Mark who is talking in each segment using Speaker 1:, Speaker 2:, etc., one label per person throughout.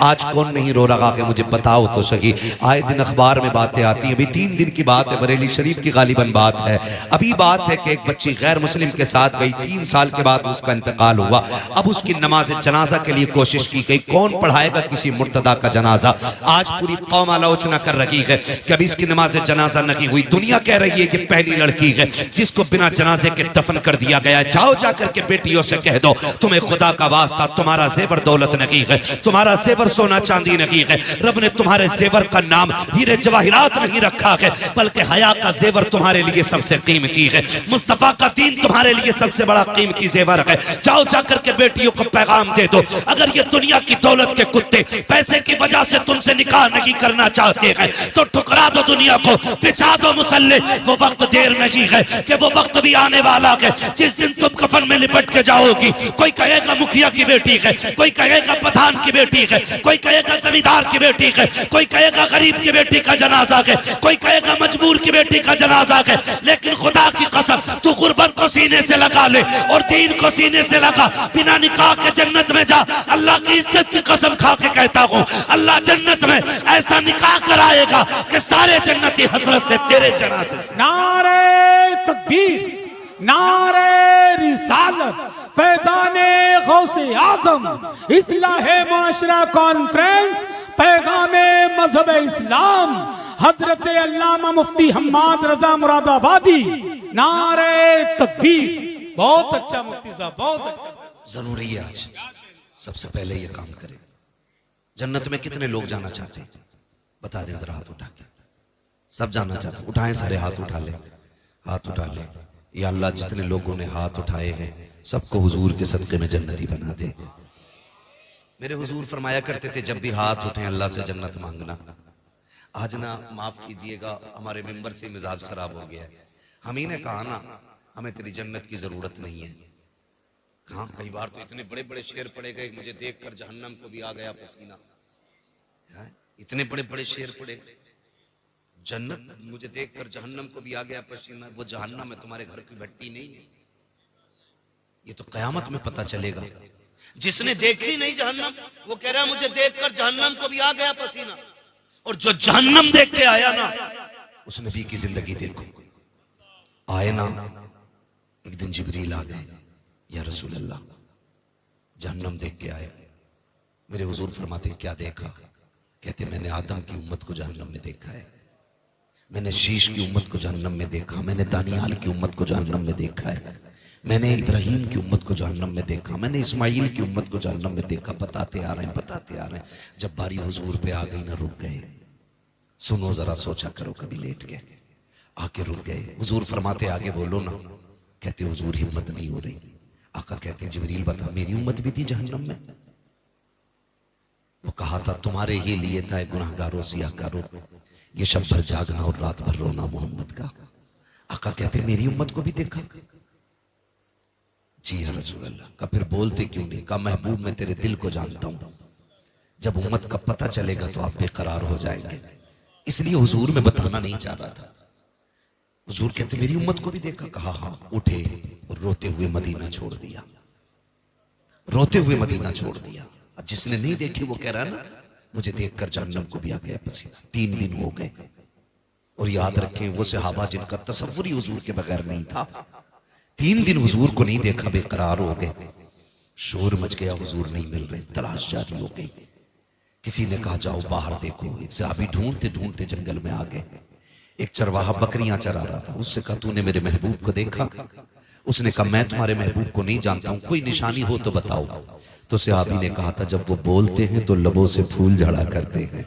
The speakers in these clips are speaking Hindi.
Speaker 1: आज कौन नहीं रो रहा है, मुझे बताओ तो सही। आए दिन अखबार में बातें आती हैं, अभी 3 दिन की बात है, बरेली शरीफ की गालिबन बात है। अभी बात है कि एक बच्ची गैर मुस्लिम के साथ गई, 3 साल के बाद उसका इंतकाल हुआ। अब उसकी नमाज जनाजा के लिए कोशिश की गई, कौन पढ़ाएगा किसी मुर्तदा का जनाजा। आज पूरी कौम आलोचना कर रही है कि अभी इसकी नमाज जनाजा नहीं हुई। दुनिया कह रही है कि पहली लड़की है जिसको बिना जनाजे के दफन कर दिया गया है। जाओ जाकर के बेटियों से कह दो, तुम्हें खुदा का वास्ता, तुम्हारा जेवर दौलत नहीं है, तुम्हारा जेवर सोना चांदी नहीं है, रब ने तुम्हारे जेवर का नाम हीरे जवाहिरात नहीं रखा है, बल्कि हया का जेवर तुम्हारे लिए सबसे कीमती है। मुस्तफा का दीन तुम्हारे लिए सबसे बड़ा कीमती जेवर है। जाओ जाकर के बेटियों को पैगाम दे दो, अगर ये दुनिया की दौलत के कुत्ते पैसे की वजह से तुमसे निकाह नहीं करना चाहते हैं तो ठुकरा दो दुनिया को, बिछा दो मुसल्ले। वो वक्त देर नहीं है कि वो वक्त भी आने वाला है जिस दिन तुम कफन में लिपट के जाओगी। कोई कहेगा मुखिया की बेटी है, कोई कहेगा प्रधान की बेटी है, कोई कहेगा जमींदार की बेटी है, कोई कहेगा गरीब की बेटी का जनाजा है, कोई कहेगा मजबूर की बेटी का जनाजा है। लेकिन खुदा की कसम, तू गुर्बत को सीने से लगा ले और दीन को सीने से लगा, बिना निकाह के जन्नत में जा। अल्लाह की इज्जत की कसम खा के कहता हूँ, अल्लाह जन्नत में ऐसा निकाह कराएगा कि सारे जन्नती हसरत से तेरे जनाजे।
Speaker 2: नारे तकबीर, नारे रिसालत, फैज़ाने गौसे आज़म, इस्लाहे मुआशरा कॉन्फ्रेंस, पैगामे मजहब इस्लाम, हजरत अल्लामा मुफ्ती हम्माद रजा मुरादाबादी। नारे तकबीर। बहुत अच्छा मुफ्ती साहब, बहुत अच्छा।
Speaker 1: जरूरी है आज सबसे पहले ये काम करें। जन्नत में कितने लोग जाना चाहते हैं, बता दें जरा हाथ उठा के। सब जाना चाहते, उठाएं सारे हाथ, उठा ले, हाथ उठा ले। या अल्लाह जितने लोगों ने हाथ उठाए हैं सबको हुजूर के सदके में जन्नती बना दे। मेरे हुजूर फरमाया करते थे, जब भी हाथ उठे अल्लाह से जन्नत मांगना। आज ना माफ कीजिएगा, हमारे मेंबर से मिजाज खराब हो गया है। हम ही ने कहा ना हमें तेरी जन्नत की जरूरत नहीं है। कहाँ कई बार तो इतने बड़े बड़े शेर पड़े गए, मुझे देखकर जहन्नम को भी आ गया पसीना। इतने बड़े बड़े शेर पड़े, जन्नत मुझे देखकर जहन्नम को भी आ गया पसीना। वो जहन्नम में तुम्हारे घर की भट्टी नहीं है, ये तो कयामत में पता चलेगा। जिसने देखी नहीं जहन्नम वो कह रहा है मुझे देखकर जहन्नम को भी आ गया पसीना, और जो जहन्नम देख के आया ना उस नबी की जिंदगी देखो। आए ना एक दिन जिब्रील आ गए, या रसूल अल्लाह जहन्नम देख के आए। मेरे हुजूर फरमाते क्या देखा? कहते मैंने आदम की उम्मत को जहन्नम में देखा है, मैंने शीश की उम्मत को जहन्नम में देखा, मैंने दानियाल की उम्मत को जहन्नम में देखा है, मैंने इब्राहिम की उम्मत को जहन्नम में देखा, मैंने इस्माइल की उम्मत को जहन्नम में देखा। बताते आ रहे हैं, बताते आ रहे हैं। जब बारी हुजूर पे आ गई ना, रुक गए। सुनो जरा, सोचा करो, कभी लेट गए, आके रुक गए। हुजूर फरमाते आगे बोलो ना। कहते हुजूर हिम्मत नहीं हो रही। आका कहते हैं जिब्रील बता, मेरी उम्मत भी थी जहन्नम में। वो कहा था तुम्हारे ही लिए था गुनाहगारों सियाहकारों, ये शब भर जागना और रात भर रोना मोहम्मद का। आका कहते मेरी उम्मत को भी देखा? जी या रसूल अल्लाह। का फिर बोलते क्यों नहीं? का महबूब मैं तेरे दिल को जानता हूं, जब उम्मत का पता चलेगा तो आप बेकरार हो जाएंगे, इसलिए हुजूर में बताना नहीं चाह रहा था। हुजूर कहते मेरी उम्मत को भी देखा? कहा हाँ। उठे और रोते हुए मदीना छोड़ दिया, रोते हुए मदीना छोड़ दिया। जिसने नहीं देखी वो कह रहा है ना मुझे देखकर जहन्नम को भी आ गया पसीना। 3 दिन हो गए। और याद रखें वो सहाबा जिनका तसव्वुर ही हुजूर के बगैर नहीं था, 3 दिन हुजूर को नहीं देखा, बेकरार हो गए। शोर मच गया, हुजूर नहीं मिल रहे, तलाश जारी हो गई। किसी ने कहा जाओ बाहर देखो। एक सहाबी ढूंढते ढूंढते जंगल में आ गए। एक चरवाहा बकरियां चरा रहा था, उससे कहा तूने मेरे महबूब को देखा? उसने कहा मैं तुम्हारे महबूब को नहीं जानता हूं, कोई निशानी हो तो बताओ। तो सहाबी ने कहा था जब वो बोलते हैं तो लबों से फूल झड़ा करते हैं,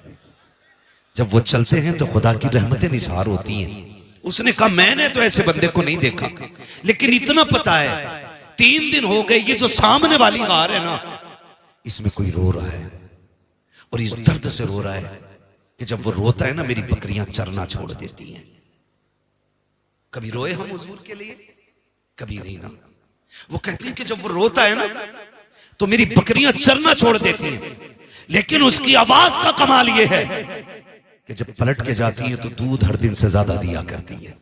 Speaker 1: जब वो चलते हैं तो खुदा की रहमतें निसार होती हैं। उसने कहा मैंने तो ऐसे बंदे को नहीं देखा, लेकिन इतना पता है 3 दिन हो गए ये जो सामने वाली गार है ना इसमें कोई रो रहा है, और इस दर्द से रो रहा है कि जब वो रोता है ना मेरी बकरियां चरना छोड़ देती हैं। कभी रोए हम हुजूर के लिए? कभी नहीं ना। वो कहते हैं कि जब वो रोता है ना तो मेरी बकरियां चरना छोड़ देती हैं, लेकिन उसकी आवाज का कमाल ये है कि जब पलट के जाती है तो दूध हर दिन से ज्यादा दिया करती है।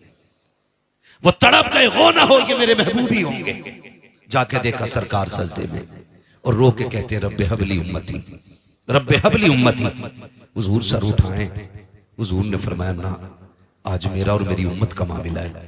Speaker 1: वो तड़प गए, हो ना हो ये मेरे महबूब ही होंगे। जाके देखा सरकार सजदे में और रो के कहते रब्बे हबली उम्मती, रब्बे हबली उम्मती। हुजूर सर उठाए, हुजूर ने फरमाया ना, आज मेरा और मेरी उम्मत का मामला है,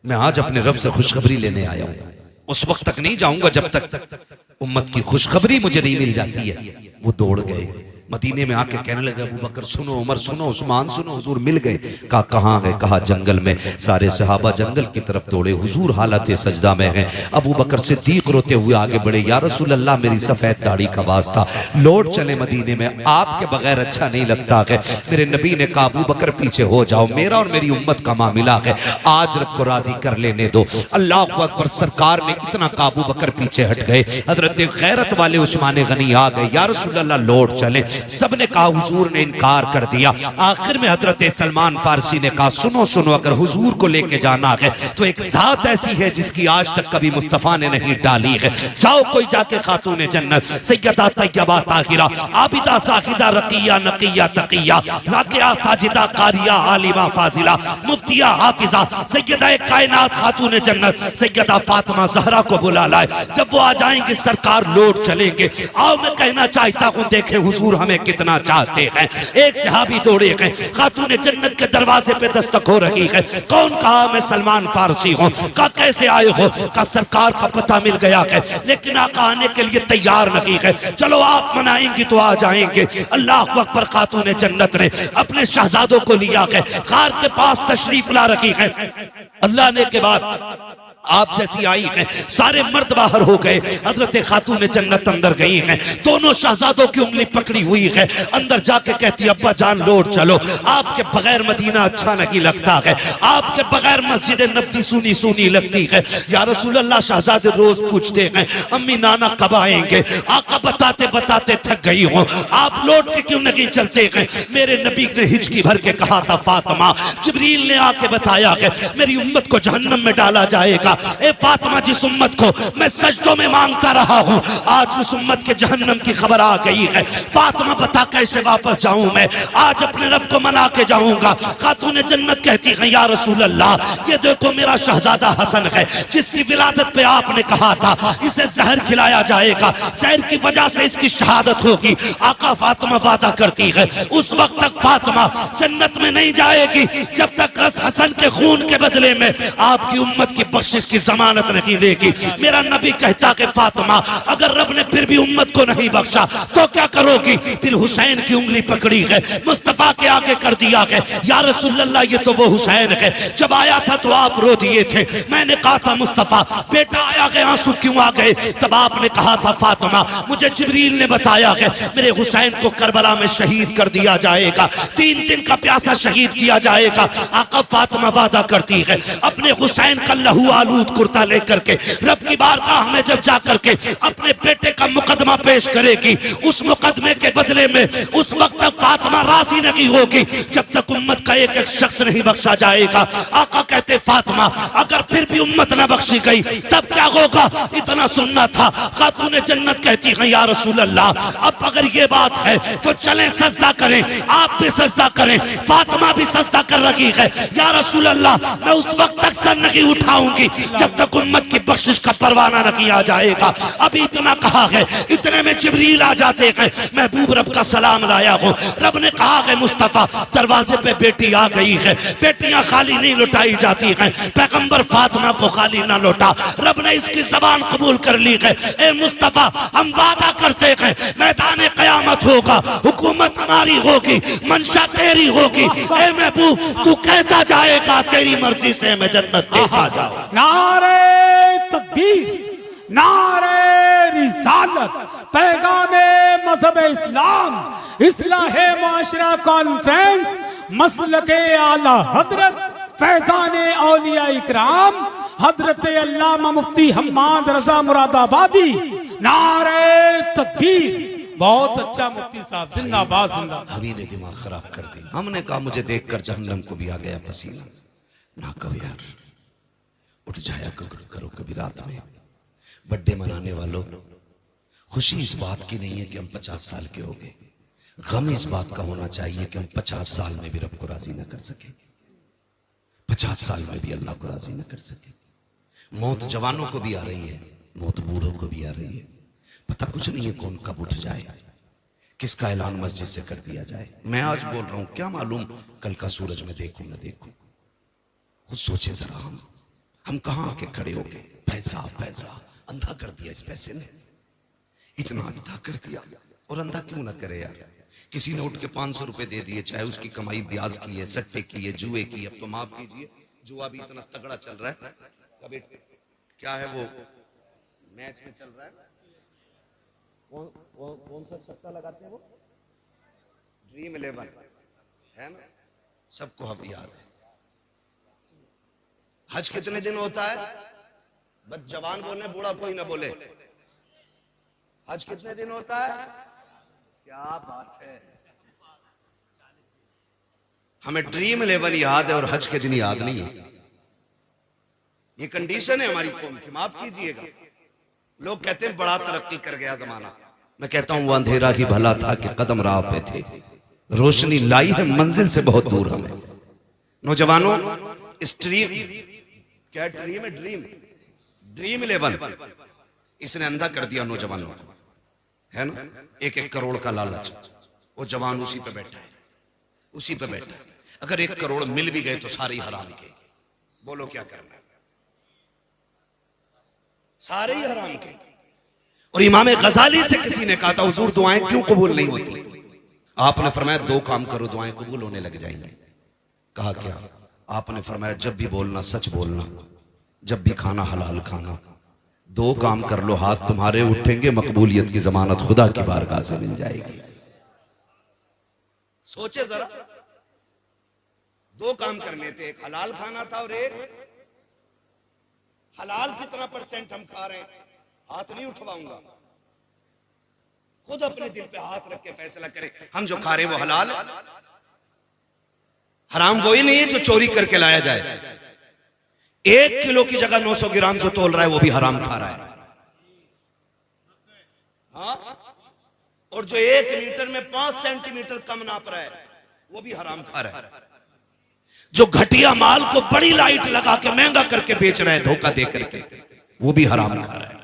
Speaker 1: मैं आज अपने रब से खुशखबरी लेने आया हूं। उस वक्त तक नहीं जाऊंगा जब तक उम्मत की खुशखबरी मुझे नहीं मिल जाती है। वो दौड़ गए, मदीने में आके कहने लगे अबू बकर सुनो, उमर सुनो, उस्मान सुनो। हुजूर मिल गए, कहा कहाँ है? कहा जंगल में। सारे सहाबा जंगल की तरफ दौड़े, हुजूर हालत सजदा में हैं। अबू बकर सिद्दीक रोते हुए आगे बढ़े, या रसूल अल्लाह मेरी सफेद दाढ़ी का वास्ता, लौट चले मदीने में, आपके बगैर अच्छा नहीं लगता है। मेरे नबी ने कहा अबू बकर पीछे हो जाओ, मेरा और मेरी उम्मत का मामला है, आज रब को राजी कर लेने दो। अल्लाह अकबर। सरकार ने इतना काबू बकर पीछे हट गए। हजरत गैरत वाले उस्मान गनी आ गए, या रसूल अल्लाह लौट चले। सबने कहा, हुजूर ने इनकार कर दिया। आखिर में हजरत सलमान फारसी ने कहा सुनो सुनो, अगर हुजूर को लेके जाना है तो एक जात ऐसी है जिसकी आज तक कभी मुस्तफा ने नहीं डाली है। जाओ कोई जाके खातून जन्नत सैयदा तैयबा ताहिरा आबिदा साहिदा रकिया नकिया तकिया राकिया साजिदा कारिया आलिमा फाजिला मुफ्तिया हाफिजा सैयदा कायनात खातून जन्नत सैयदा फातिमा ज़हरा को बुला लाए। जब वो आ जाएंगे सरकार लौट चलेंगे। आओ मैं कहना चाहता हूँ, देखे हुजूर हमें कितना चाहते हैं। एक सहाबी दौड़े गए, खातून जन्नत के दरवाजे पे दस्तक हो रही है। कौन? कहा मैं सलमान फारसी हूँ। कहा कैसे आए हो? कहा सरकार का पता मिल गया है, लेकिन आका आने के लिए तैयार नहीं है। चलो आप मनाएंगी तो आ जाएंगे। अल्लाह अकबर। खातून जन्नत ने अपने शहजादों को लिया है, कार के पास तशरीफ ला रखी है। अल्लाह ने के बाद आप जैसी आई है, सारे मर्द बाहर हो गए। हजरत खातून जन्नत अंदर गई हैं, दोनों शहजादों की उंगली पकड़ी हुई है। अंदर जाके कहती अब्बा जान लौट चलो, आपके बगैर मदीना अच्छा नहीं लगता है, आपके बगैर मस्जिद नबवी सुनी सुनी लगती है। या रसूल अल्लाह शहजादे रोज पूछते हैं अम्मी नाना कब आएंगे? आका बताते बताते थक गई हूँ, आप लौट के क्यों नहीं चलते हैं? मेरे नबी ने हिचकी भर के कहा था फातिमा, जिब्रील ने आके बताया है मेरी उम्मत को जहन्नम में डाला जाएगा। ए फातिमा, जिस उम्मत को मैं सजदों में मांगता रहा हूं, आज उस उम्मत के जहन्नम की खबर आ गई है। फातिमा बता कैसे वापस जाऊं मैं? आज अपने रब को मना के जाऊंगा। खातून जन्नत कहती है या रसूल अल्लाह, ये देखो मेरा शहजादा हसन है, जिसकी विलादत पे आपने कहा था इसे जहर खिलाया जाएगा, जहर की वजह से इसकी शहादत होगी। आका फातिमा वादा करती है उस वक्त तक फातिमा जन्नत में नहीं जाएगी जब तक हसन के खून के बदले में आपकी उम्मत की बख्शिश की जमानत नहीं लेगी। मेरा नबी कहता कि फातिमा, अगर रब ने फिर भी उम्मत को नहीं बख्शा तो क्या करोगी? फिर हुसैन की उंगली पकड़ी है, मुस्तफा के आगे कर दिया है, या रसूल अल्लाह ये तो वो हुसैन है, जब आया था तो आप रो दिए थे। मैंने कहा था मुस्तफा बेटा आया है, आंसू क्यों आ गए? तब आपने कहा था फातिमा मुझे जिब्रील ने बताया है मेरे हुसैन को करबला में शहीद कर दिया जाएगा, 3 दिन का प्यासा शहीद किया जाएगा। आका फातिमा वादा करती है अपने हुसैन का लहू आलूद कुर्ता लेकर के रब की बारगाह में जब जाकर के अपने बेटे का मुकदमा पेश करेगी, उस मुकदमे के बदले में उस वक्त तक फातिमा राजी नहीं होगी जब तक उम्मत का एक एक शख्स नहीं बख्शा जाएगा। आका कहते फातिमा अगर फिर भी उम्मत न बख्शी गई तब क्या होगा? इतना सुनना था। खातून जन्नत कहती है या रसूल अल्लाह, अब अगर ये बात है तो चलें सजदा करें, आप भी सजदा करें। फातिमा भी सजदा कर रही है। या रसूल अल्लाह, मैं उस वक्त तक सर नहीं उठाऊंगी जब तक उम्मत की बख्शिश का परवाना न किया जाएगा। अभी इतना कहा है, इतने में जिब्रील आ जाते हैं, महबूब रब का सलाम लाया हो। रब ने कहा है मुस्तफा दरवाजे पे बेटी आ गई है, बेटियां खाली नहीं लौटाई जाती हैं, पैगंबर फातिमा को खाली ना लौटा। रब ने इसकी जबान कबूल कर ली है। ए मुस्तफा, हम वादा करते हैं मैदान क़यामत होगा, हुकूमत हमारी होगी, मंशा तेरी होगी। ए महबूब तू कहता जाएगा तेरी मर्जी से मैं जन्नत देखा जाऊं।
Speaker 2: नारे तकबीर, नारे रिसालत, पैगामे मजहब इस्लाम, इस्लाहे मुआशरा कॉन्फ्रेंस, मसलके आला हजरत फैजाने औलिया इकराम हजरत अल्लामा मुफ्ती हम्माद रजा मुरादाबादी। नारे तकबीर। बहुत अच्छा मुफ्ती साहब, जिंदाबाद जिंदाबाद।
Speaker 1: हमी ने दिमाग खराब कर दिया। हमने कहा मुझे देखकर जहन्नम को भी आ गया पसीना। ना कहो यार, उठ जाया करो कभी रात में। बर्थडे मनाने वालों, खुशी इस बात की नहीं है कि हम 50 साल के हो गए, गम इस बात का होना चाहिए कि हम 50 साल में भी रब को राजी न कर सके, 50 साल में भी अल्लाह को राजी न कर सके। मौत जवानों को भी आ रही है, मौत बूढ़ों को भी आ रही है। पता कुछ नहीं है कौन कब उठ जाए, किसका ऐलान मस्जिद से कर दिया जाए। मैं आज बोल रहा हूं, क्या मालूम कल का सूरज में देखूं न देखूं। खुद सोचे जरा, हम कहां आके खड़े हो गए। पैसा पैसा अंधा कर दिया, इस पैसे ने इतना अंधा कर दिया। और अंधा क्यों ना करे यार। किसी ने उठ के 500 रुपए दे दिए, चाहे उसकी कमाई ब्याज की है, सट्टे की है, जुए की। अब तो माफ कीजिए, जुआ भी इतना तगड़ा चल रहा है। कभी क्या है वो मैच में चल रहा है, कौन सा सट्टा लगाते हैं वो, ड्रीम 11 है ना, सबको अब याद है। हज कितने दिन होता है, बस जवान बोले, बूढ़ा कोई ना बोले। हज कितने दिन होता है, क्या बात है। हमें ड्रीम 11 याद है और हज के दिन याद नहीं है। ये कंडीशन है हमारी कौम की, माफ कीजिएगा। लोग कहते हैं बड़ा तरक्की कर गया जमाना। मैं कहता हूं वो अंधेरा ही भला था कि कदम राह पे थे, रोशनी लाई है मंजिल से बहुत दूर हमें। नौजवानों, इस ड्रीम, क्या ड्रीम है, ड्रीम 11 इसने अंधा कर दिया नौजवानों को, है ना। 1-1 करोड़ का लालच, वो जवान उसी पे बैठा है, उसी पे बैठा है। अगर 1 करोड़ मिल भी गए तो सारे ही हराम के। बोलो क्या करना है, सारे ही हराम के। और इमाम गजाली से किसी ने कहा था, हुजूर दुआएं क्यों कबूल नहीं होती। आपने फरमाया 2 काम करो, दुआएं कबूल होने लग जाएंगे। कहा क्या, आपने फरमाया जब भी बोलना सच बोलना, जब भी खाना हलाल खाना। 2 काम कर लो, हाथ तुम्हारे उठेंगे, मकबूलियत की जमानत खुदा की बारगाह से मिल जाएगी। सोचे जरा, 2 काम करने थे, एक हलाल खाना था और एक हलाल कितना % हम खा रहे हैं, हाथ नहीं उठवाऊंगा। खुद अपने दिल पे हाथ रख के फैसला करें, हम जो खा रहे हैं वो हलाल है। हराम वही नहीं है जो चोरी करके लाया जाए। 1 किलो की जगह 900 ग्राम जो तोल रहा है वो भी हराम खा रहा है। हाँ? और जो 1 लीटर में 5 सेंटीमीटर कम नाप रहा है वो भी हराम खा रहा है। जो घटिया माल को बड़ी लाइट लगा के महंगा करके बेच रहा है धोखा दे करके, वो भी हराम खा रहा है।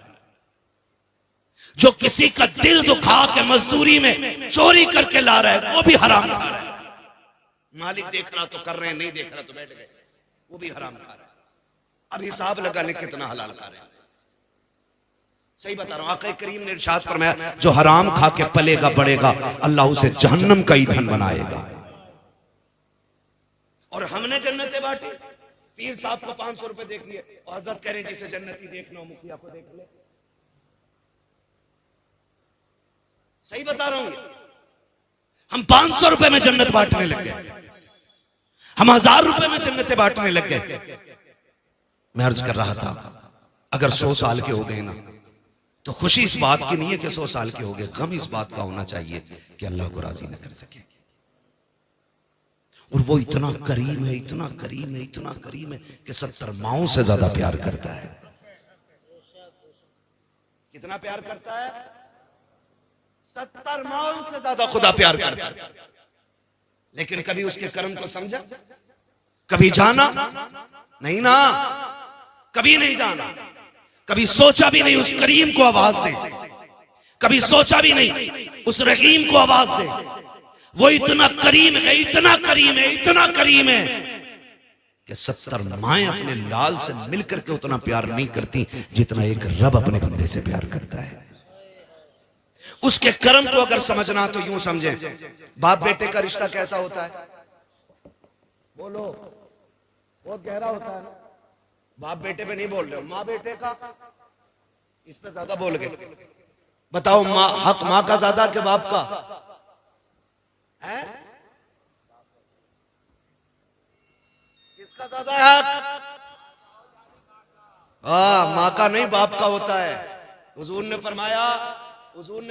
Speaker 1: जो किसी का दिल दुखा के मजदूरी में चोरी करके ला रहा है वो भी हराम खा रहा है। मालिक देख रहा तो कर रहे हैं, नहीं देख रहा तो बैठ गए, वो भी हराम खा रहा है। अब हिसाब लगाने कितना हलाल खा रहे हैं। सही बता रहा हूं, आका करीम ने इरशाद फरमाया जो हराम खा के पलेगा बढ़ेगा, अल्लाह उसे जहन्नम का ईंधन बनाएगा। और हमने जन्नतें बांटी। पीर साहब को 500 रुपए दे दिए और हजरत कह रहे जिसे जन्नती देखना हो मुखिया को देख ले। सही बता रहा हूं, हम 500 रुपए में जन्नत बांटने लग गए, हम 1000 रुपए में जन्नतें बांटने लग गए। मैं अर्ज कर रहा था, अगर 100 साल के हो गए ना तो खुशी इस बात की नहीं है कि 100 साल के हो गए, गम इस बात का होना चाहिए कि अल्लाह को राजी न कर सके। और वो इतना करीम है, इतना करीम है, इतना करीम है कि 70 माओं से ज्यादा प्यार करता है। कितना प्यार करता है, 70 माओं से ज्यादा खुदा प्यार करता है। लेकिन कभी उसके कर्म को समझा, कभी जाना नहीं ना, कभी नहीं जाना, कभी सोचा भी नहीं उस करीम को आवाज दे, कभी सोचा भी नहीं उस रहीम को आवाज दे। वो इतना करीम है, इतना करीम है, इतना करीम है कि 70 माएं अपने लाल से मिलकर के उतना प्यार नहीं करती जितना एक रब अपने बंदे से प्यार करता है। उसके कर्म को अगर समझना तो यूं समझे, बाप बेटे का रिश्ता कैसा होता है, बोलो, बहुत गहरा होता है ना। बाप बेटे पे नहीं बोल रहे हो, माँ बेटे का, इस पे ज्यादा बोल गए। बताओ माँ, हक माँ का ज्यादा के बाप का है? किसका ज्यादा है हक? माँ का नहीं, बाप का होता है। हुजूर ने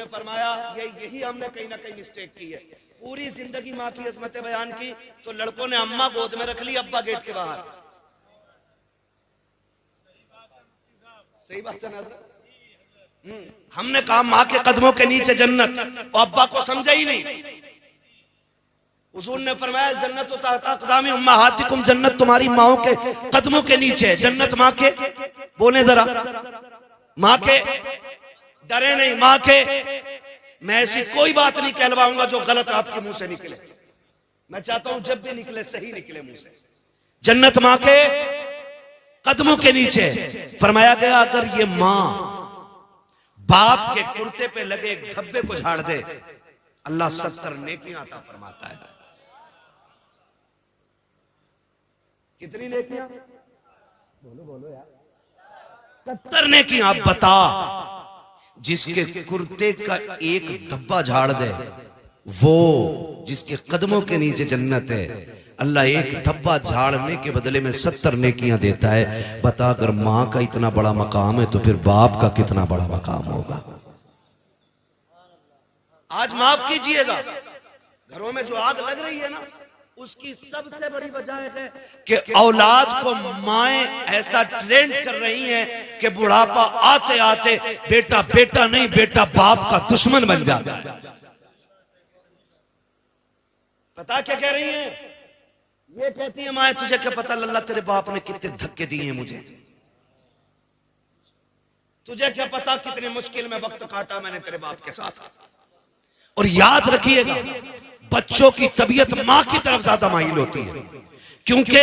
Speaker 1: फरमाया यही हमने कहीं ना कहीं मिस्टेक की है। पूरी जिंदगी माँ की अजमतें बयान की तो लड़कों ने अम्मा गोद में रख ली, अब्बा गेट के बाहर। सही बात है ना। हमने कहा माँ के कदमों के नीचे जन्नत, और अब्बा को समझा ही नहीं। हुजूर ने फरमाया जन्नत तहता अक़दामी उम्महातिकुम, जन्नत तुम्हारी माओं के कदमों के नीचे है। जन्नत माँ के, बोले जरा, माँ के डरे नहीं, माँ के मैं ऐसी कोई बात नहीं कहलवाऊंगा जो गलत आपके मुंह से निकले। मैं चाहता हूं जब भी निकले सही निकले मुंह से। जन्नत मां के कदमों के नीचे। फरमाया गया अगर ये मां बाप के कुर्ते पे लगे एक धब्बे को झाड़ दे, अल्लाह 70 नेकियां अता फरमाता है। कितनी नेकियां? बोलो बोलो यार। 70 नेकियां। आप बता, जिसके कुर्ते का एक धब्बा झाड़ दे, वो जिसके कदमों के नीचे जन्नत है, अल्लाह एक धब्बा झाड़ने के बदले में 70 नेकियां देता है। बता, अगर मां का इतना बड़ा मकाम है तो फिर बाप का कितना बड़ा मकाम होगा। आज माफ कीजिएगा, घरों में जो आग लग रही है ना, उसकी सबसे बड़ी वजह है कि औलाद को माएं ऐसा ट्रेंड कर रही हैं कि बुढ़ापा आते आते बेटा बेटा नहीं, बेटा बाप का दुश्मन बन जाता है। पता क्या कह रही हैं? ये कहती है माएं, तुझे क्या पता लल्ला तेरे बाप ने कितने धक्के दिए हैं मुझे, तुझे क्या पता कितने मुश्किल में वक्त काटा मैंने तेरे बाप के साथ। और याद रखिएगा, बच्चों की तबीयत मां की तरफ ज्यादा माइल होती है, क्योंकि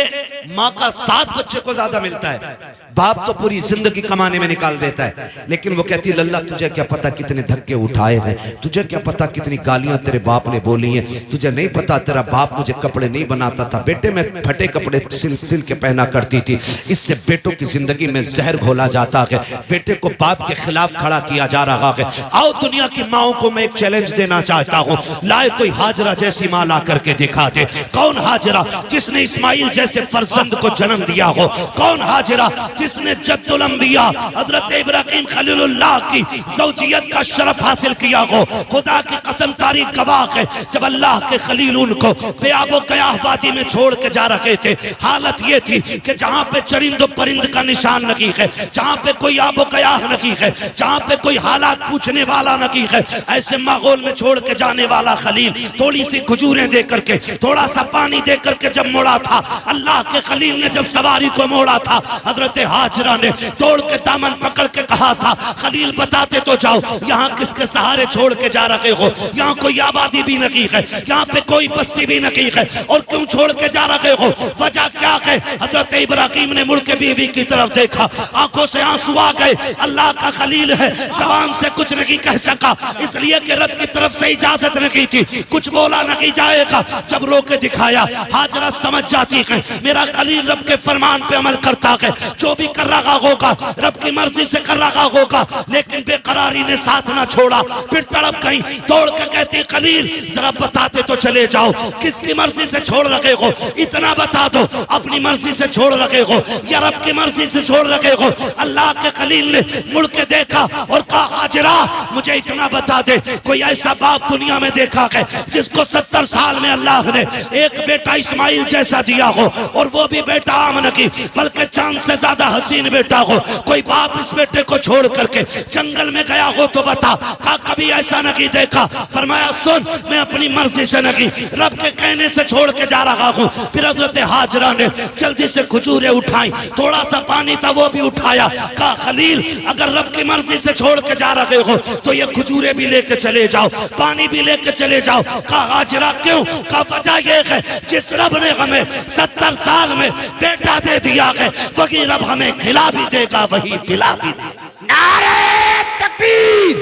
Speaker 1: मां का साथ बच्चे को ज्यादा मिलता है। बाप तो पूरी जिंदगी कमाने में निकाल देता है, लेकिन वो कहती है लल्ला तुझे क्या पता कितने धक्के उठाए हैं, तुझे क्या पता कितनी गालियां तेरे बाप ने बोली हैं, तुझे नहीं पता तेरा बाप मुझे कपड़े नहीं बनाता था बेटे, मैं फटे कपड़े सिल के पहना करती थी। इससे बेटों की जिंदगी में जहर घोला जाता है, बेटे को बाप के खिलाफ खड़ा किया जा रहा है। आओ दुनिया की माओ को मैं एक चैलेंज देना चाहता हूँ, लाए कोई हाजरा जैसी मां ला करके दिखा दे। कौन हाजरा जिसने इस्माइल जैसे फर्जंद को जन्म दिया हो? कौन हाजरा जिसने जद्दुल अंबिया हजरत इब्राहिम खलीलुल्लाह की ज़ौजियत का शरफ हासिल किया हो? खुदा की कसम तारीख गवाह है, जब अल्लाह के खलील उनको बेआबो कयाह वादी में छोड़ के जा रहे थे, हालत ये थी कि जहां पे चरिंद परिंद का निशान नहीं है, जहां पे कोई आबो कयाह नहीं है, जहां पे कोई हालात पूछने वाला नहीं है, ऐसे माहौल में छोड़ के जाने वाला खलील थोड़ी सी खजूरें दे करके, थोड़ा सा पानी दे करके जब मोड़ा था, अल्लाह के खलील ने जब सवारी को मोड़ा था, हजरत हाजरा ने तोड़ के दामन पकड़ के कहा था, खलील बताते तो जाओ यहाँ किसके सहारे छोड़ के जा रहे हो? यहाँ कोई आबादी भी नहीं है, यहाँ पे कोई बस्ती भी नहीं है, और क्यों छोड़ के जा रहे हो? वजह क्या है? हजरत इब्राहिम ने मुड़ के बीवी की तरफ देखा, आंखों से आंसू आ गए। अल्लाह का खलील है, जबान से कुछ नहीं कह सका, इसलिए कि रब की तरफ से इजाजत नहीं थी, कुछ बोला नहीं जाएगा। जब रोके दिखाया, हाजरा समझ जाती है मेरा खलील रब के फरमान पे अमल करता है, जो भी कर रहा होगा रब की मर्जी से कर रहा होगा। लेकिन बेकरारी ने साथ ना छोड़ा, फिर तड़प गई, दौड़ के कहती खलील जरा बताते तो चले जाओ, किसकी मर्जी से छोड़ रखे हो? इतना बता दो, अपनी मर्जी से छोड़ रखे हो या रब की मर्जी से छोड़ रखे हो? अल्लाह के खलील ने मुड़ के देखा और कहा हाजरा मुझे इतना बता दे, कोई ऐसा बाप दुनिया में देखा है जिसको 70 साल में अल्लाह ने एक बेटा इस्माइल जैसा दिया हो, और वो भी बेटा आम नहीं बल्कि चांद से ज्यादा हसीन बेटा हो? कोई बाप इस बेटे को छोड़ करके जंगल में गया हो तो बता। कहा कभी ऐसा नहीं देखा। फरमाया सुन, मैं अपनी मर्जी से नहीं रब के कहने से छोड़ के जा रहा हूँ। फिर हजरत हाजरा ने जल्दी से खजूरें उठाई, थोड़ा सा पानी था वो भी उठाया। कहा खलील अगर रब की मर्जी से छोड़ के जा रहे हो तो ये खजूरें भी लेके चले जाओ, पानी भी लेके चले जाओ। कहा हाजरा क्यों? कहा वजह ये है जिस रब ने हमें 70 साल में बेटा दे दिया है, वही रब हमें खिला भी देगा, वही पिला भी देगा।
Speaker 3: नारे तकबीर,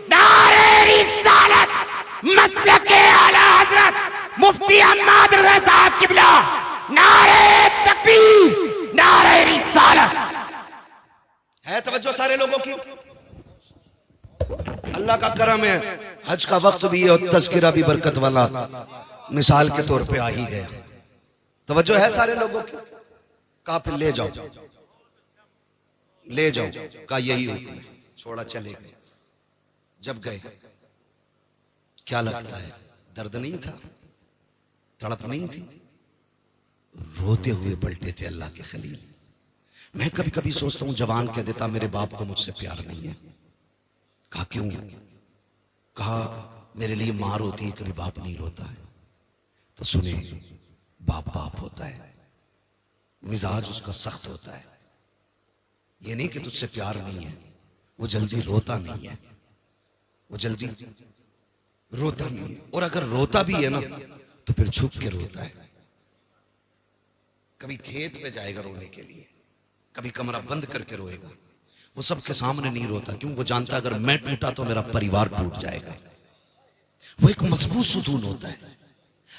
Speaker 3: नारे रिसालत, मसलके आला हजरत मुफ्ती अहमद रज़ा साहब किबला, नारे तकबीर, नारे रिसालत।
Speaker 1: है तवज्जो सारे लोगों की? अल्लाह का करम है, हज का वक्त भी है और तज़किरा भी बरकत वाला मिसाल के तौर पे आ ही गया। तवज्जो है सारे लोगों की? कहा फिर ले जाओ, ले जाओ। कहा यही हुक्म है। छोड़ा चले गए। जब गए क्या लगता है? दर्द नहीं था, तड़प नहीं थी, रोते हुए पलटे थे अल्लाह के खलील। मैं कभी कभी सोचता हूं जवान कह देता मेरे बाप को मुझसे प्यार नहीं है। कहा क्यों? कहा मेरे लिए मां रोती है, कभी बाप नहीं रोता है। तो सुने, बाप बाप होता है, मिजाज उसका सख्त होता है। ये नहीं कि तुझसे प्यार नहीं है, वो जल्दी रोता नहीं है, वो जल्दी रोता नहीं है, और अगर रोता भी है ना तो फिर छुप के रोता है। कभी खेत पे जाएगा रोने के लिए, कभी कमरा बंद करके रोएगा। वो सबके सामने नहीं रोता, क्यों? वो जानता अगर मैं टूटा तो मेरा परिवार टूट जाएगा। वो एक मजबूत सुकून होता है।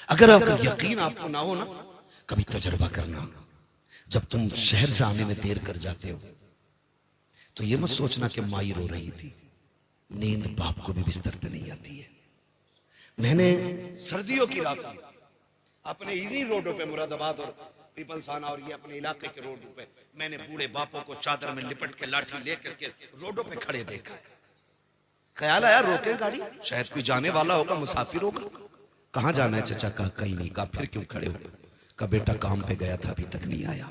Speaker 1: अगर यकीन आपको ना हो ना, कभी तजर्बा करना। जब तुम शहर से आने में देर कर जाते हो तो ये मत सोचना कि माई रो रही थी, नींद बाप को भी बिस्तर पे नहीं आती है। मैंने सर्दियों की रात अपने इन्हीं रोडों पे, मुरादाबाद और पीपलसाना और ये अपने इलाके के रोडों पे, मैंने बूढ़े बापों को चादर में लिपट के लाठी लेकर के रोडों पे खड़े देखा है। ख्याल आया रोके गाड़ी, शायद कोई जाने वाला होगा, मुसाफिर होगा। कहां जाना है चाचा? कहा कहीं नहीं। कहा फिर क्यों खड़े हो? का बेटा काम पे गया था, अभी तक नहीं आया।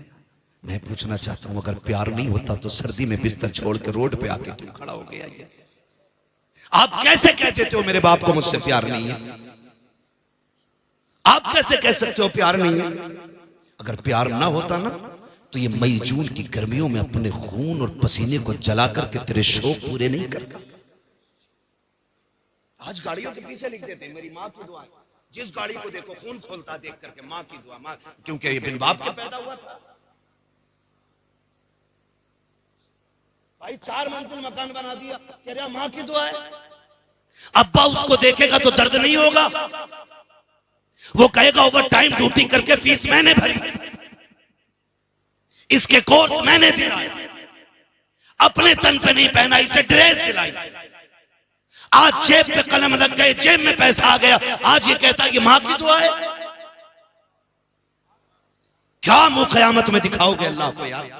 Speaker 1: मैं पूछना चाहता हूं, अगर प्यार नहीं होता तो सर्दी में बिस्तर छोड़ के रोड पे आके क्यों खड़ा हो गया? ये आप कैसे कह देते हो मेरे बाप को मुझसे प्यार नहीं है? आप कैसे कह सकते हो प्यार नहीं है? अगर प्यार ना होता ना तो ये मई जून की गर्मियों में अपने खून और पसीने को जला करके तेरे शौक पूरे नहीं करता। आज गाड़ियों के पीछे लिख देते हैं मेरी माँ की दुआ। जिस गाड़ी को देखो खून खोलता देख करके माँ की दुआ, माँ, क्योंकि ये बिन बाप के पैदा हुआ था। भाई 4 मंजिल मकान बना दिया, कह रहा माँ की दुआ है। अब्बा उसको देखेगा तो दर्द नहीं होगा? वो कहेगा ओवर टाइम ड्यूटी करके फीस मैंने भरी, इसके कोर्स मैंने दिलाया, अपने तन पे नहीं पहना, इसे ड्रेस दिलाई। आज जेब पे कलम लग गए, जेब में पैसा आ गया, आज ये कहता है ये मां की दुआ है। क्या मुंह कयामत में दिखाओगे अल्लाह को यार?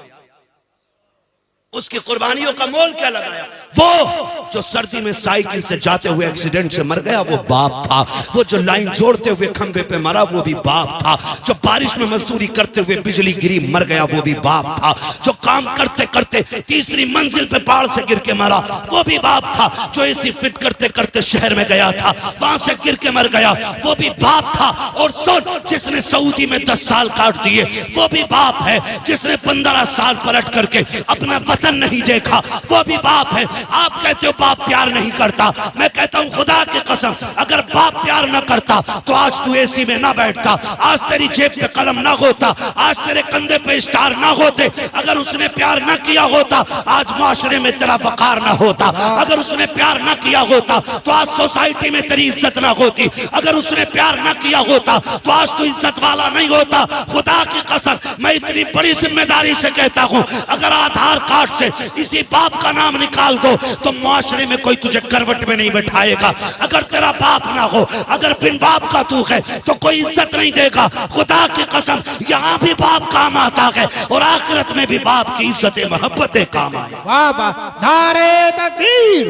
Speaker 1: उसकी कुर्बानियों का मोल क्या लगाया? वो जो सर्दी में साइकिल से जाते हुए एक्सीडेंट से मर गया वो बाप था। वो जो लाइन जोड़ते हुए खंबे पे मरा वो भी बाप था। जो बारिश में मजदूरी करते हुए बिजली गिरी मर गया वो भी बाप था। जो काम करते करते 3री मंजिल पे पहाड़ से गिर के मरा वो भी बाप था। जो एसी फिट करते करते शहर में गया था वहां से गिर के मर गया वो भी बाप था। और सुन, जिसने सऊदी में 10 साल काट दिए वो भी बाप है। जिसने 15 साल पलट करके अपना वतन नहीं देखा वो भी बाप है। आप कहते हो बाप प्यार नहीं करता, मैं कहता हूं खुदा की कसम अगर बाप प्यार न करता तो आज तू एसी में ना बैठता, आज तेरी जेब पे कलम ना होता, आज तेरे कंधे पे स्टार ना होते। अगर उसने प्यार ना किया होता आज माशरे में तेरा वकार ना होता। अगर उसने प्यार ना किया होता तो आज सोसाइटी में तेरी इज्जत ना होती। अगर उसने प्यार ना किया होता तो आज तू इज्जत वाला नहीं होता। खुदा की कसम मैं इतनी बड़ी जिम्मेदारी से कहता हूं, अगर आधार कार्ड से इसी बाप का नाम निकाल दो तो मुआशरे में कोई तुझे करवट में नहीं बैठाएगा। अगर तेरा बाप ना हो, अगर बिन बाप का तू है तो कोई इज्जत नहीं देगा। खुदा की कसम यहाँ भी बाप काम आता है और आखिरत में भी बाप की इज्जत मोहब्बतें काम आए।
Speaker 2: वाह वाह, नारे तकबीर,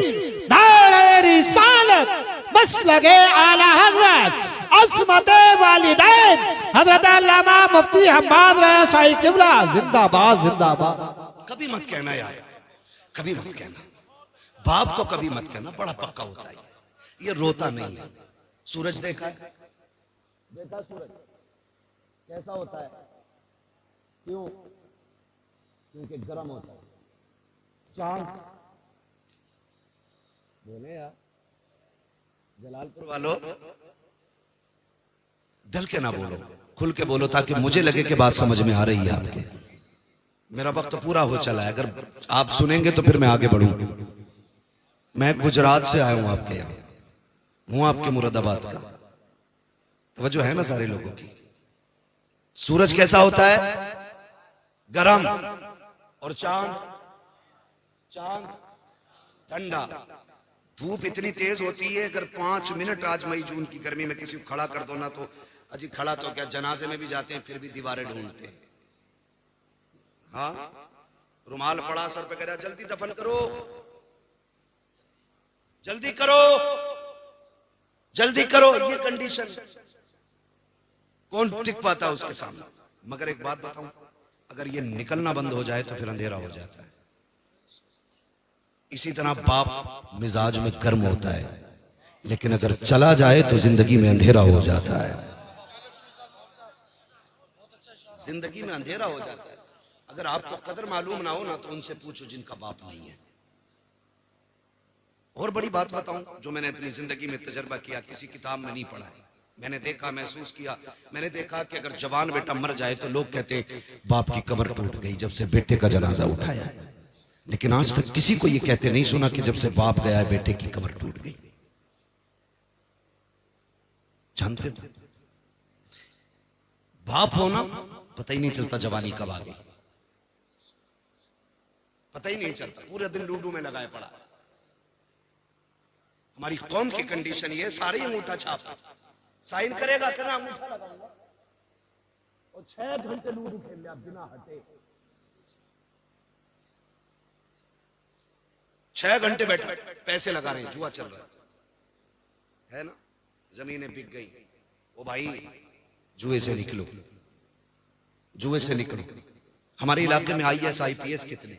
Speaker 2: नारे रिसालत, बस लगे आला हजरत अस्मत वालिदैन हजरत अल्लामा मुफ्ती हम्माद रज़ा साहिब किबला जिंदाबाद जिंदाबाद।
Speaker 1: कभी मत कहना यार, कभी मत कहना, बाप को कभी मत कहना, बड़ा पक्का होता है ये रोता नहीं है। सूरज देखा है? देखा सूरज कैसा होता है? क्यों? क्योंकि गर्म होता है। चांद बोले यार, जलालपुर वालों डल के ना बोलो, खुल के बोलो ताकि मुझे लगे कि बात समझ में आ रही है आपके। मेरा वक्त तो पूरा हो चला है, अगर आप सुनेंगे तो फिर मैं आगे बढ़ूंगा। मैं गुजरात से आया हूं आपके यहाँ, हूं आपके मुरादाबाद का। तवज्जो है ना सारे लोगों की? सूरज कैसा होता है? गरम। और चांद? चांद ठंडा। धूप इतनी तेज होती है अगर 5 मिनट आज मई जून की गर्मी में किसी को खड़ा कर दो ना तो अजी खड़ा तो क्या, जनाजे में भी जाते हैं फिर भी दीवारें ढूंढते हैं। हाँ, रुमाल पड़ा सर पे, कह रहा जल्दी दफन करो, जल्दी करो, जल्दी करो। ये कंडीशन कौन टिक पाता उसके सामने? मगर एक बात बताऊं, अगर ये निकलना बंद हो जाए तो फिर अंधेरा हो जाता है। इसी तरह बाप मिजाज में गर्म होता है लेकिन अगर चला जाए तो जिंदगी में अंधेरा हो जाता है। जिंदगी में अंधेरा हो जाता है। अगर आपको कदर मालूम ना हो ना तो उनसे पूछो जिनका बाप नहीं है। और बड़ी बात बताऊं जो मैंने अपनी जिंदगी में तजर्बा किया, किसी किताब में नहीं पढ़ा है, मैंने देखा, महसूस किया। मैंने देखा कि अगर जवान बेटा मर जाए तो लोग कहते हैं बाप की कमर टूट गई जब से बेटे का जनाजा उठाया है, लेकिन आज तक किसी को ये कहते नहीं सुना कि जब से बाप गया है बेटे की कमर टूट गई। जानते हो, बाप होना पता ही नहीं चलता जवानी कब आ गई, पता ही नहीं चलता, पूरे दिन लूडो में लगाए पड़ा। हमारी कौम की कंडीशन ये, सारे अंगूठा छाप साइन करेगा कहना अंगूठा लगाऊंगा और 6 घंटे लूडो खेल लिया बिना हटे, 6 घंटे बैठे पैसे लगा रहे हैं, जुआ चल रहा है ना, जमीनें बिक गई। ओ भाई जुए से निकलो, जुए से निकलो। हमारे इलाके में IAS IPS कितने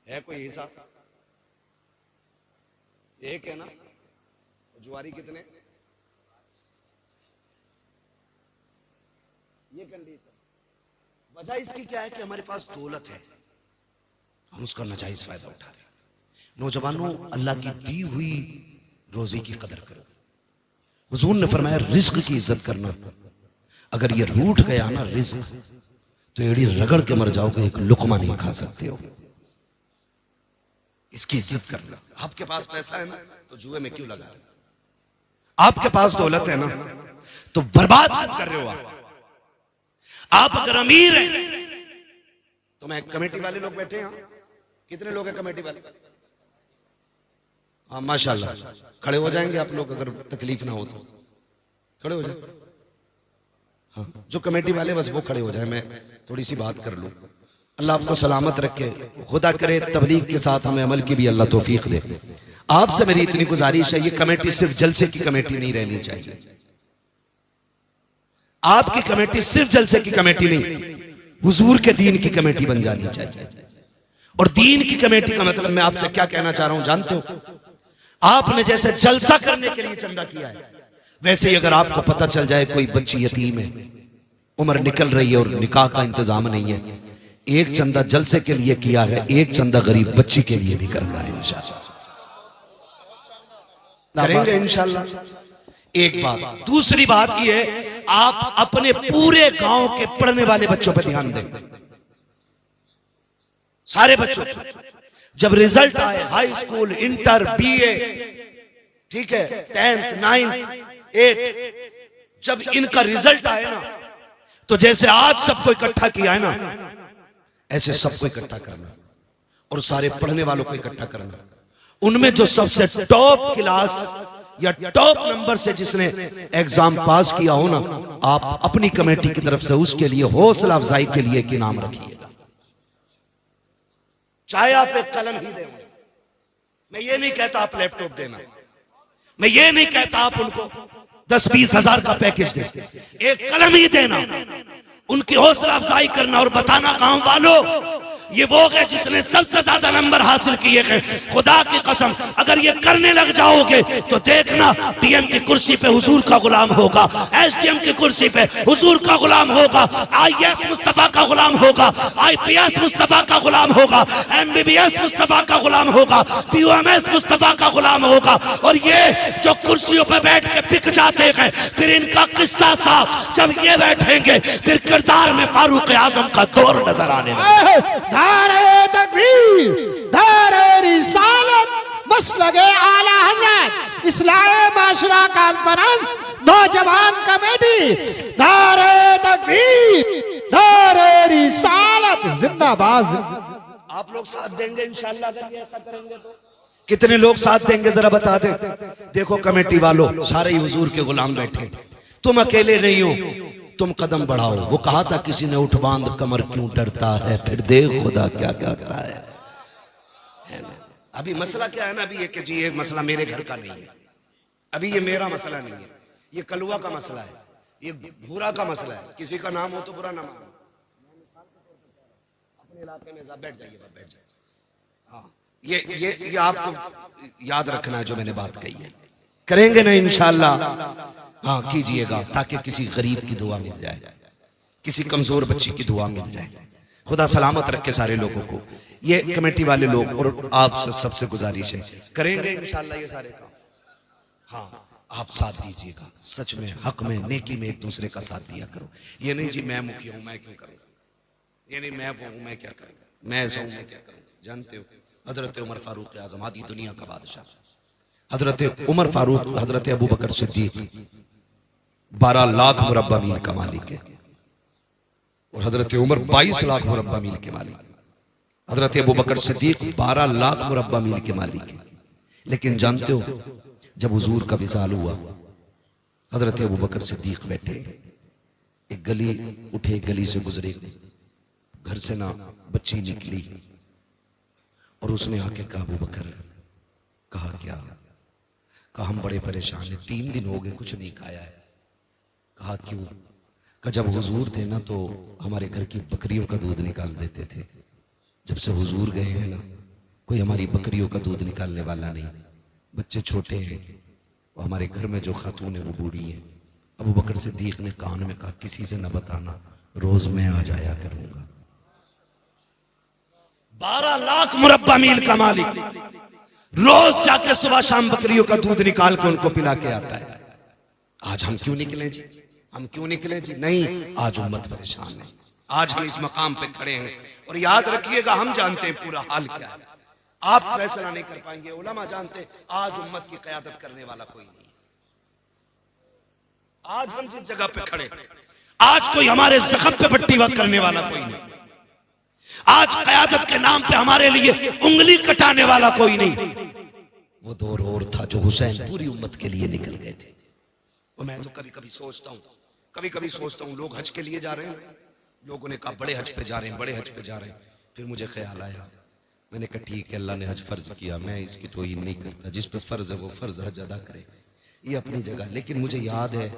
Speaker 1: है, कोई हिसाब? एक है ना, जुआरी कितने? ये कंडीशन। वजह इसकी क्या है कि हमारे पास दौलत है, हम उसका नाजायज फायदा उठा रहे हैं। नौजवानों, अल्लाह की दी हुई रोजी की कदर करो। हुजूर ने फरमाया रिस्क की इज्जत करना, अगर ये रूठ गया ना रिस्क तो एड़ी रगड़ के मर जाओगे, एक लुकमा नहीं खा सकते हो। इसकी इज्जत करना। आपके पास पैसा है ना तो जुए में क्यों लगा रहे? आपके पास दौलत है ना तो बर्बाद क्यों कर रहे हो? आप अगर अमीर हैं तो मैं, कमेटी वाले लोग बैठे हैं, कितने लोग हैं कमेटी वाले? हाँ माशाल्लाह, खड़े हो जाएंगे आप लोग, अगर तकलीफ ना हो तो खड़े हो जाए। हाँ, जो कमेटी वाले बस वो खड़े हो जाए, मैं थोड़ी सी बात कर लूं। अल्लाह आपको सलामत रखे, खुदा करे तबलीग के साथ हमें अमल की भी अल्लाह तौफीक दे। आपसे मेरी इतनी गुजारिश है, ये कमेटी सिर्फ जलसे की कमेटी नहीं रहनी चाहिए। आपकी कमेटी सिर्फ जलसे की कमेटी नहीं, हुजूर के दीन की कमेटी बन जानी चाहिए। और दीन की कमेटी का मतलब मैं आपसे क्या कहना चाह रहा हूं जानते हो? आपने जैसे जलसा करने के लिए चंदा किया है, वैसे ही अगर आपको पता चल जाए कोई बच्ची यतीम है, उम्र निकल रही है और निकाह का इंतजाम नहीं है, एक चंदा जलसे के लिए किया है, एक चंदा गरीब बच्ची के लिए भी करना है इंशाल्लाह, करेंगे इंशाल्लाह। एक बात, दूसरी बात ये है, आप अपने पूरे गांव के पढ़ने वाले बच्चों पर ध्यान दें, सारे बच्चों। जब रिजल्ट आए, हाई स्कूल, इंटर, BA, ठीक है, 10th 9th 8th, जब इनका रिजल्ट आए ना तो जैसे आज सबको इकट्ठा किया है ना, ऐसे सबको इकट्ठा करना और सारे पढ़ने वालों को इकट्ठा करना। उनमें जो सबसे टॉप क्लास या टॉप नंबर से जिसने एग्जाम पास किया हो ना, आप अपनी कमेटी की तरफ से उसके लिए हौसला अफजाई के लिए एक इनाम रखिएगा। चाहे आप एक कलम ही दें, मैं ये नहीं कहता आप लैपटॉप देना, मैं ये नहीं कहता आप उनको 10-20 हजार का पैकेज दें, एक कलम ही देना, उनकी हौसला अफजाई करना और बताना गांव वालों ये वो है जिसने सबसे ज्यादा नंबर हासिल किए हैं। खुदा की कसम अगर ये करने लग जाओगे तो देखना PM की कुर्सी पे हुजूर का गुलाम होगा, SDM की कुर्सी पे हुजूर का गुलाम होगा, IAS मुस्तफा का गुलाम होगा, IPS मुस्तफा का गुलाम होगा, MBBS मुस्तफा का गुलाम होगा, POMS मुस्तफा का गुलाम होगा। और ये जो कुर्सियों पे बैठ के बिक जाते हैं, फिर इनका किस्सा साफ जब ये बैठेंगे फिर किरदार में फारूक आजम का दौर नजर आने लगेगा।
Speaker 2: नारे तकबीर, नारे रिसालत, मसलके आला हज़रत, इस्लाहे माशरा कॉन्फ्रेंस, नौजवान कमेटी, नारे तकबीर, नारे रिसालत, जिंदाबाद।
Speaker 1: आप लोग साथ देंगे इंशाल्लाह अगर ये ऐसा करेंगे तो? कितने लोग साथ देंगे जरा बता दें। देखो कमेटी वालों, सारे ही हुजूर के गुलाम बैठे, तुम अकेले नहीं हो, तुम कदम बढ़ाओ। वो कहा था किसी ने, उठ बांध कमर क्यों डरता है, फिर देख खुदा क्या करता है ना? अभी मसला क्या है ना, अभी ये कि जी ये मसला मेरे घर का नहीं है, अभी ये मेरा मसला नहीं है, ये कलुआ का मसला है, ये भूरा का मसला है। किसी का नाम हो तो बुरा ना मानो, अपने इलाके में बैठ जाइए, बैठ जाइए। हाँ, ये आपको याद रखना है जो मैंने बात कही है, करेंगे ना इंशाल्लाह। हाँ कीजिएगा ताकि किसी गरीब की दुआ मिल जाए, किसी कमजोर बच्ची की दुआ मिल जाए। खुदा सलामत रखे सारे लोगों को। ये कमेटी वाले लोग और आप सबसे गुजारिश है, करेंगे इंशाल्लाह ये सारे काम। हाँ, आप साथ दीजिएगा, सच में हक में नेकी में एक दूसरे का साथ दिया करो। ये नहीं जी मैं मुखिया हूं मैं क्यों करूंगा, ये नहीं मैं वो हूं मैं क्या करूंगा, मैं ऐसा हूं मैं क्या करूंगा। जानते हो हजरत उमर फारूक आजम आदि दुनिया का बादशाह, हजरत उमर फारूक हजरत अबू बकर सिद्दीक 12 लाख मुरब्बा मील का मालिक है और हजरत उमर 22 लाख मुरब्बा मील के मालिक। हजरत अबू बकर सिद्दीक 12 लाख मुरब्बा मील के मालिक है। लेकिन जानते हो जब हुजूर का विसाल हुआ, हजरत अबू बकर सिद्दीक बैठे, एक गली उठे, गली से गुजरे, घर से ना बच्ची निकली और उसने आके कहा अबू बकर, कहा क्या? कहा हम बड़े परेशान हैं, 3 दिन हो गए कुछ नहीं खाया है। कहा क्यों? कहा जब हुजूर थे ना तो हमारे घर की बकरियों का दूध निकाल देते थे, जब से हुजूर गए हैं ना कोई हमारी बकरियों का दूध निकालने वाला नहीं, बच्चे छोटे हैं और हमारे घर में जो खातून है वो बूढ़ी है। अबू बकर सिद्दीक ने कान में कहा किसी से न बताना, रोज मैं आ जाया करूंगा। 12 लाख मुरब्बा मील का मालिक रोज जाके सुबह शाम बकरियों का दूध निकाल के उनको पिला के आता है। आज हम क्यों निकले जी, हम क्यों निकले जी? नहीं, आज उम्मत परेशान है, आज हम इस मकाम पे खड़े हैं और याद रखिएगा हम जानते हैं पूरा हाल क्या है। आप फैसला नहीं कर पाएंगे, उलमा जानते आज उम्मत की क़यादत करने वाला कोई नहीं। आज हम जिस जगह पे खड़े, आज कोई हमारे जख्म पे पट्टी वक्त करने वाला कोई नहीं। आज क़यादत के नाम पे हमारे लिए उंगली कटाने वाला कोई नहीं। वो दौर और था जो हुसैन पूरी उम्मत के लिए निकल गए थे। और मैं तो कभी कभी सोचता हूँ लोग हज के लिए जा रहे हैं, लोगों ने कहा बड़े हज पे जा रहे हैं, बड़े हज पे जा रहे हैं। फिर मुझे ख्याल आया, मैंने कहा ठीक है अल्लाह ने हज फर्ज किया, मैं इसकी तौहीन नहीं करता, जिस पे फर्ज है वो फर्ज हज अदा करे, ये अपनी जगह। लेकिन मुझे याद है